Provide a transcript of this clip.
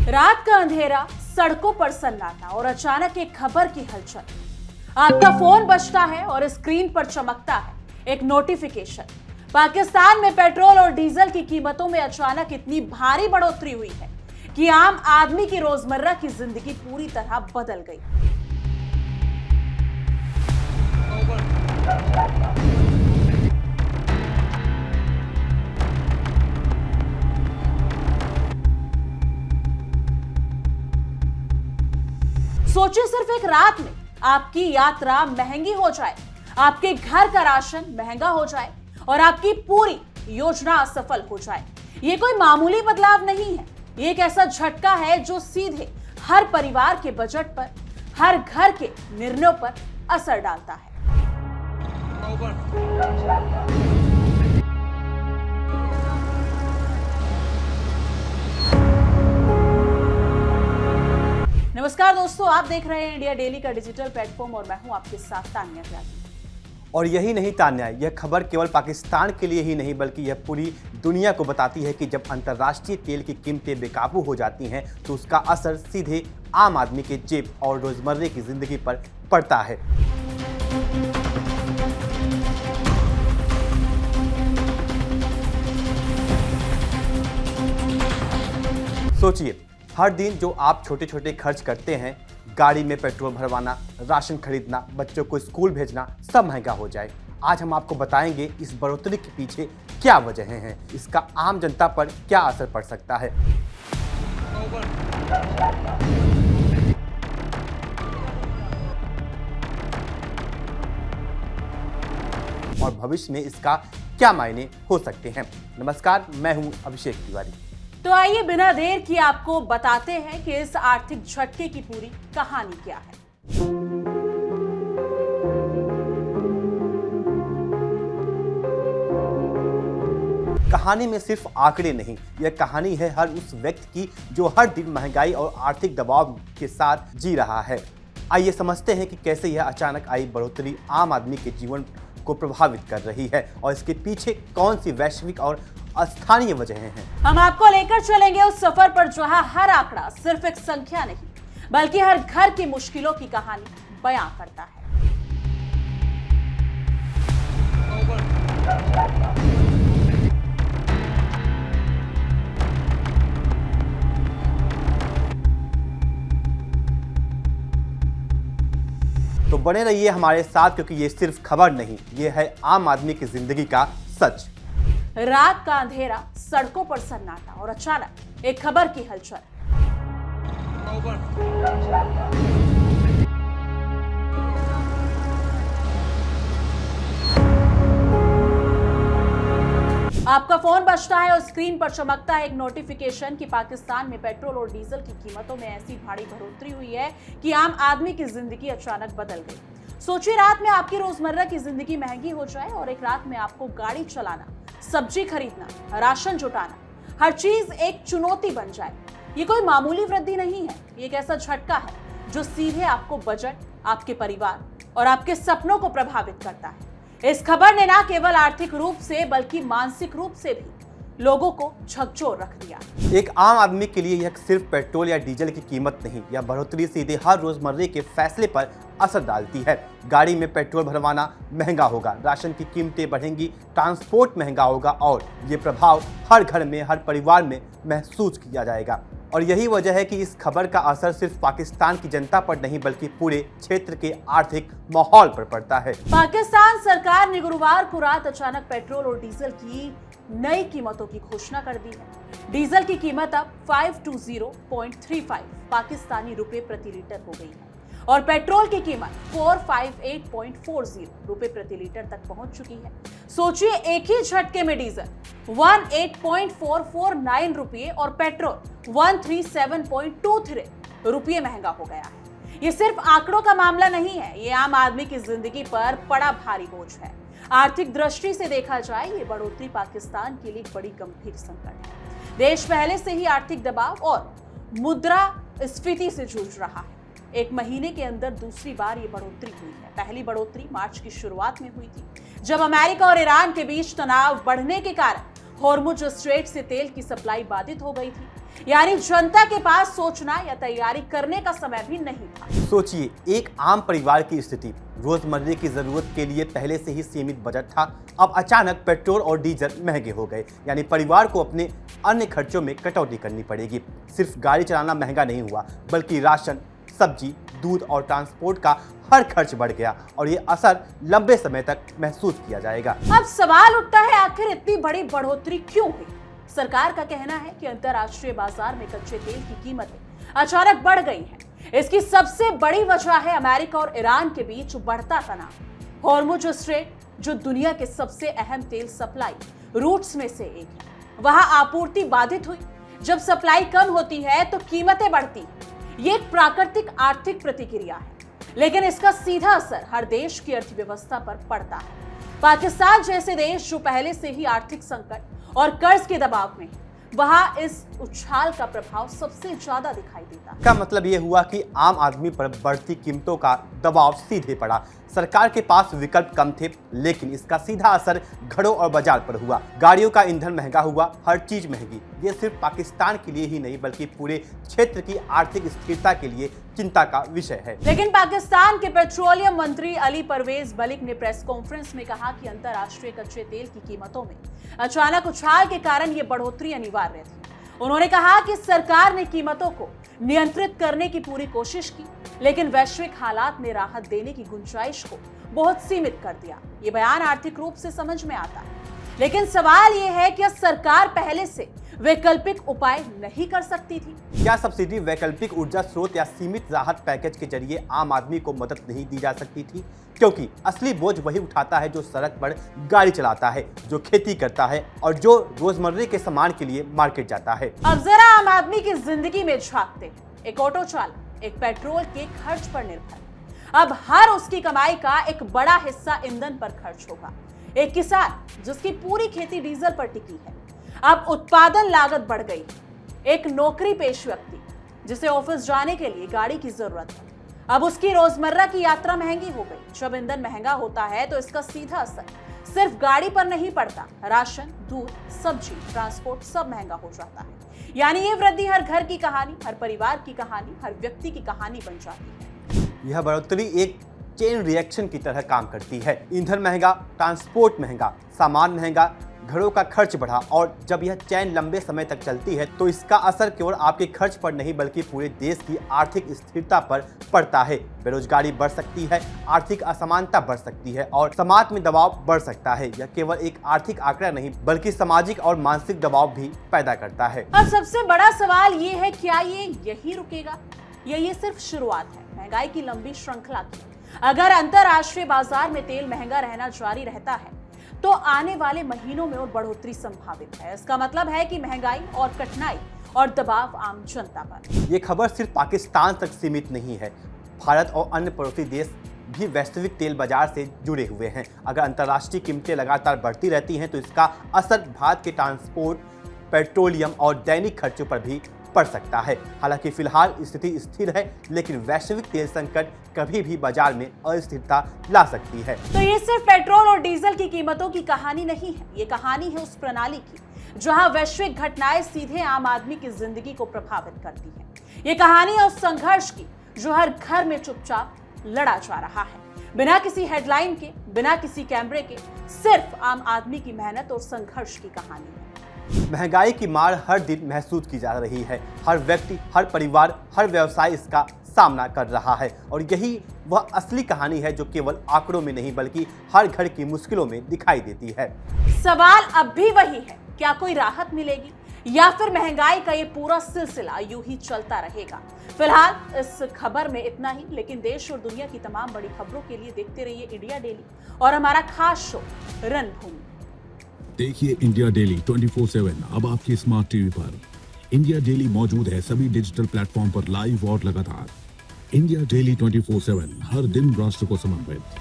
रात का अंधेरा, सड़कों पर सन्नाटा और अचानक एक खबर की हलचल। आपका फोन बजता है और स्क्रीन पर चमकता है एक नोटिफिकेशन। पाकिस्तान में पेट्रोल और डीजल की कीमतों में अचानक इतनी भारी बढ़ोतरी हुई है कि आम आदमी की रोजमर्रा की जिंदगी पूरी तरह बदल गई। सोचिए, सिर्फ एक रात में आपकी यात्रा महंगी हो जाए, आपके घर का राशन महंगा हो जाए और आपकी पूरी योजना असफल हो जाए। ये कोई मामूली बदलाव नहीं है, ये एक ऐसा झटका है जो सीधे हर परिवार के बजट पर, हर घर के निर्णयों पर असर डालता है। नमस्कार दोस्तों, आप देख रहे हैं इंडिया डेली का डिजिटल प्लेटफॉर्म और मैं हूं आपके साथ तान्या त्यागी। और यही नहीं तान्या, यह खबर केवल पाकिस्तान के लिए ही नहीं बल्कि यह पूरी दुनिया को बताती है कि जब अंतर्राष्ट्रीय तेल की कीमतें बेकाबू हो जाती हैं तो उसका असर सीधे आम आदमी के जेब और रोजमर्रे की जिंदगी पर पड़ता है। सोचिए, हर दिन जो आप छोटे छोटे खर्च करते हैं, गाड़ी में पेट्रोल भरवाना, राशन खरीदना, बच्चों को स्कूल भेजना, सब महंगा हो जाए। आज हम आपको बताएंगे इस बढ़ोतरी के पीछे क्या वजह हैं, इसका आम जनता पर क्या असर पड़ सकता है और भविष्य में इसका क्या मायने हो सकते हैं। नमस्कार, मैं हूं अभिषेक तिवारी। तो आइए बिना देर किए आपको बताते हैं कि इस आर्थिक झटके की पूरी कहानी क्या है। कहानी में सिर्फ आंकड़े नहीं, यह कहानी है हर उस व्यक्ति की जो हर दिन महंगाई और आर्थिक दबाव के साथ जी रहा है। आइए समझते हैं कि कैसे यह अचानक आई बढ़ोतरी आम आदमी के जीवन को प्रभावित कर रही है और इसके पीछे कौन सी वैश्विक और स्थानीय वजहें हैं। हम आपको लेकर चलेंगे उस सफर पर जहां हर आंकड़ा सिर्फ एक संख्या नहीं बल्कि हर घर की मुश्किलों की कहानी बयां करता है। तो बने रहिए हमारे साथ, क्योंकि ये सिर्फ खबर नहीं, ये है आम आदमी की जिंदगी का सच। रात का अंधेरा, सड़कों पर सन्नाटा और अचानक एक खबर की हलचल। आपका फोन बजता है और स्क्रीन पर चमकता है एक नोटिफिकेशन कि पाकिस्तान में पेट्रोल और डीजल की कीमतों में ऐसी भारी बढ़ोतरी हुई है कि आम आदमी की जिंदगी अचानक बदल गई। सोचिए, रात में आपकी रोजमर्रा की जिंदगी महंगी हो जाए और एक रात में आपको गाड़ी चलाना, सब्जी खरीदना, राशन जुटाना, हर चीज एक चुनौती बन जाए। ये कोई मामूली वृद्धि नहीं है, ये एक ऐसा झटका है जो सीधे आपको बजट, आपके परिवार और आपके सपनों को प्रभावित करता है। इस खबर ने न केवल आर्थिक रूप से बल्कि मानसिक रूप से भी लोगों को झकझोर रख दिया। एक आम आदमी के लिए यह सिर्फ पेट्रोल या डीजल की कीमत नहीं, यह बढ़ोतरी सीधे हर रोजमर्रे के फैसले पर असर डालती है। गाड़ी में पेट्रोल भरवाना महंगा होगा, राशन की कीमतें बढ़ेंगी, ट्रांसपोर्ट महंगा होगा और ये प्रभाव हर घर में, हर परिवार में महसूस किया जाएगा। और यही वजह है कि इस खबर का असर सिर्फ पाकिस्तान की जनता पर नहीं बल्कि पूरे क्षेत्र के आर्थिक माहौल पर पड़ता है। पाकिस्तान सरकार ने गुरुवार को रात अचानक पेट्रोल और डीजल की नई कीमतों की घोषणा कर दी है। डीजल की कीमत अब 520.35 पाकिस्तानी रुपए प्रति लीटर हो गई है और पेट्रोल की कीमत 458.40 रुपए प्रति लीटर तक पहुंच चुकी है। सोचिए, एक ही झटके में डीजल 18.449 रुपये और पेट्रोल 137.23 रुपये महंगा हो गया है। ये सिर्फ आंकड़ों का मामला नहीं है, ये आम आदमी की जिंदगी पर बड़ा भारी बोझ है। आर्थिक दृष्टि से देखा जाए, ये बढ़ोतरी पाकिस्तान के लिए एक बड़ी गंभीर संकट है। देश पहले से ही आर्थिक दबाव और मुद्रास्फीति से जूझ रहा है। एक महीने के अंदर दूसरी बार ये बढ़ोतरी हुई है। पहली बढ़ोतरी मार्च की शुरुआत में हुई थी, जब अमेरिका और ईरान के बीच तनाव बढ़ने के कारण हॉर्मुज स्ट्रेट से तेल की सप्लाई बाधित हो गई थी। यानी जनता के पास सोचना या तैयारी करने का समय भी नहीं था। सोचिए, एक आम परिवार की स्थिति, रोजमर्रे की जरूरत के लिए पहले से ही सीमित बजट था, अब अचानक पेट्रोल और डीजल महंगे हो गए, यानी परिवार को अपने अन्य खर्चों में कटौती करनी पड़ेगी। सिर्फ गाड़ी चलाना महंगा नहीं हुआ, बल्कि राशन, सब्जी, दूध और ट्रांसपोर्ट का हर खर्च बढ़ गया और ये असर लंबे समय तक महसूस किया जाएगा। अब सवाल उठता है, आखिर इतनी बड़ी बढ़ोतरी क्यों हुई? सरकार का कहना है कि अंतर्राष्ट्रीय बाजार में कच्चे तेल की कीमतें अचानक बढ़ गई हैं। इसकी सबसे बड़ी वजह है अमेरिका और ईरान के बीच बढ़ता तनाव। हॉर्मुज स्ट्रेट, जो दुनिया के सबसे अहम तेल सप्लाई रूट्स में से एक है, वहां आपूर्ति बाधित हुई। जब सप्लाई कम होती है तो कीमतें बढ़ती हैं। ये एक प्राकृतिक आर्थिक प्रतिक्रिया है, लेकिन इसका सीधा असर हर देश की अर्थव्यवस्था पर पड़ता है। पाकिस्तान जैसे देश जो पहले से ही आर्थिक संकट और कर्ज के दबाव में है, वहां इस उछाल का प्रभाव सबसे ज्यादा दिखाई देता है। का मतलब ये हुआ कि आम आदमी पर बढ़ती कीमतों का दबाव सीधे पड़ा। सरकार के पास विकल्प कम थे, लेकिन इसका सीधा असर घरों और बाजार पर हुआ। गाड़ियों का ईंधन महंगा हुआ, हर चीज महंगी। ये सिर्फ पाकिस्तान के लिए ही नहीं, बल्कि पूरे क्षेत्र की आर्थिक स्थिरता के लिए चिंता का विषय है। लेकिन पाकिस्तान के पेट्रोलियम मंत्री अली परवेज मलिक ने प्रेस कॉन्फ्रेंस में कहा कि अंतर्राष्ट्रीय कच्चे तेल की कीमतों में अचानक उछाल के कारण ये बढ़ोतरी अनिवार्य थी। उन्होंने कहा कि सरकार ने कीमतों को नियंत्रित करने की पूरी कोशिश की, लेकिन वैश्विक हालात ने राहत देने की गुंजाइश को बहुत सीमित कर दिया। ये बयान आर्थिक रूप से समझ में आता है, लेकिन सवाल ये है कि सरकार पहले से वैकल्पिक उपाय नहीं कर सकती थी? क्या सब्सिडी, वैकल्पिक ऊर्जा स्रोत या सीमित राहत पैकेज के जरिए आम आदमी को मदद नहीं दी जा सकती थी? क्योंकि असली बोझ वही उठाता है जो सड़क पर गाड़ी चलाता है, जो खेती करता है और जो रोजमर्रे के सामान के लिए मार्केट जाता है। अब जरा आम आदमी की जिंदगी में झांकते हैं। एक ऑटो चालक एक पेट्रोल के खर्च पर निर्भर। अब हर उसकी कमाई का एक बड़ा हिस्सा ईंधन पर खर्च होगा। एक किसान जिसकी पूरी खेती डीजल पर टिकी है, अब उत्पादन लागत बढ़ गई। एक नौकरी पेश व्यक्ति जिसे ऑफिस जाने के लिए गाड़ी की जरूरत है, अब उसकी रोजमर्रा की यात्रा महंगी हो गई। जब ईंधन महंगा होता है तो इसका सीधा असर सिर्फ गाड़ी पर नहीं पड़ता, राशन, दूध, सब्जी, ट्रांसपोर्ट सब महंगा हो जाता है। यानी ये वृद्धि हर घर की कहानी, हर परिवार की कहानी, हर व्यक्ति की कहानी बन जाती है। यह बढ़ोतरी एक चेन रिएक्शन की तरह काम करती है। ईंधन महंगा, ट्रांसपोर्ट महंगा, सामान महंगा, घरों का खर्च बढ़ा, और जब यह चैन लंबे समय तक चलती है तो इसका असर केवल आपके खर्च पर नहीं बल्कि पूरे देश की आर्थिक स्थिरता पर पड़ता है। बेरोजगारी बढ़ सकती है, आर्थिक असमानता बढ़ सकती है और समाज में दबाव बढ़ सकता है। यह केवल एक आर्थिक आंकड़ा नहीं बल्कि सामाजिक और मानसिक दबाव भी पैदा करता है। अब सबसे बड़ा सवाल ये है, क्या ये यही रुकेगा या ये सिर्फ शुरुआत है महंगाई की लंबी श्रृंखला की? अगर अंतर्राष्ट्रीय बाजार में तेल महंगा रहना जारी रहता है तो आने वाले महीनों में और बढ़ोतरी संभावित है। इसका मतलब है कि महंगाई और कठिनाई और दबाव आम जनता पर। ये खबर सिर्फ पाकिस्तान तक सीमित नहीं है। भारत और अन्य पड़ोसी देश भी वैश्विक तेल बाजार से जुड़े हुए हैं। अगर अंतर्राष्ट्रीय कीमतें लगातार बढ़ती रहती हैं तो इसका असर भारत के ट्रांसपोर्ट, पेट्रोलियम और दैनिक खर्चों पर भी पड़ सकता है। हालांकि फिलहाल स्थिति स्थिर है, लेकिन वैश्विक तेल संकट कभी भी बाजार में अस्थिरता ला सकती है। तो ये सिर्फ पेट्रोल और डीजल की कीमतों की कहानी नहीं है, ये कहानी है उस प्रणाली की जहां वैश्विक घटनाएं सीधे आम आदमी की जिंदगी को प्रभावित करती हैं। ये कहानी है उस संघर्ष की जो हर घर में चुपचाप लड़ा जा रहा है, बिना किसी हेडलाइन के, बिना किसी कैमरे के, सिर्फ आम आदमी की मेहनत और संघर्ष की कहानी है। महंगाई की मार हर दिन महसूस की जा रही है। हर व्यक्ति, हर परिवार, हर व्यवसाय इसका सामना कर रहा है और यही वह असली कहानी है जो केवल आंकड़ों में नहीं बल्कि हर घर की मुश्किलों में दिखाई देती है। सवाल अब भी वही है, क्या कोई राहत मिलेगी या फिर महंगाई का ये पूरा सिलसिला यूं ही चलता रहेगा? फिलहाल इस खबर में इतना ही, लेकिन देश और दुनिया की तमाम बड़ी खबरों के लिए देखते रहिए इंडिया डेली और हमारा खास शो रणभूमि। देखिए इंडिया डेली 24/7 अब आपके स्मार्ट टीवी पर। इंडिया डेली मौजूद है सभी डिजिटल प्लेटफॉर्म पर लाइव और लगातार। इंडिया डेली 24/7 हर दिन राष्ट्र को समर्पित।